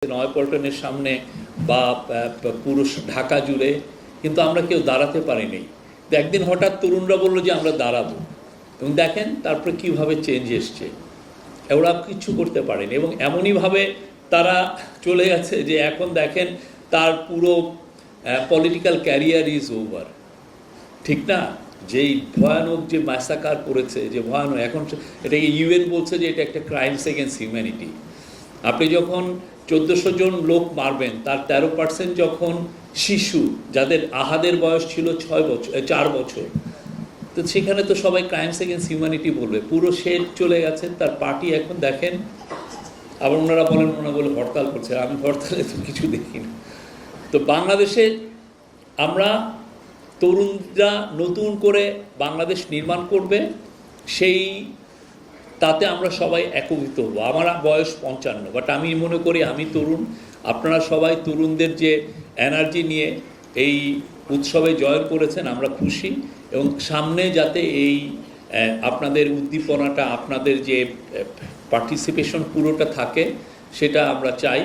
নয়াপল্টনের সামনে বা পুরো ঢাকা জুড়ে, কিন্তু আমরা কেউ দাঁড়াতে পারিনি। একদিন হঠাৎ তরুণরা বললো যে আমরা দাঁড়াবো, এবং দেখেন তারপরে কিভাবে চেঞ্জ এসছে। ওরা কিচ্ছু করতে পারেনি এবং এমনইভাবে তারা চলে গেছে যে এখন দেখেন তার পুরো পলিটিক্যাল ক্যারিয়ার ইজ ওভার। ঠিক না? যেই ভয়ানক যে ম্যাসাকার করেছে, যে ভয়ানক, এখন এটাকে ইউএন বলছে যে এটা একটা ক্রাইমস এগেন্স্ট হিউম্যানিটি। আপনি যখন 1400 জন লোক মারবেন, তার 13% যখন শিশু, যাদের আহাদের বয়স ছিল 4 বছর, তো সেখানে তো সবাই ক্রাইমস এগেন্স্ট হিউম্যানিটি বলবে। পুরো সে চলে গেছে, তার পার্টি এখন দেখেন। আবার ওনারা বলে হরতাল করছে, আমি হরতালে তো কিছু দেখি না। তো বাংলাদেশে আমরা তরুণরা নতুন করে বাংলাদেশ নির্মাণ করবে, তাতে আমরা সবাই একত্রিত হব। আমার বয়স 55, বাট আমি মনে করি আমি তরুণ, আপনারা সবাই তরুণদের যে এনার্জি নিয়ে এই উৎসবে জয়েন করেছেন, আমরা খুশি। এবং সামনে যাতে এই আপনাদের উদ্দীপনাটা, আপনাদের যে পার্টিসিপেশন পুরোটা থাকে, সেটা আমরা চাই।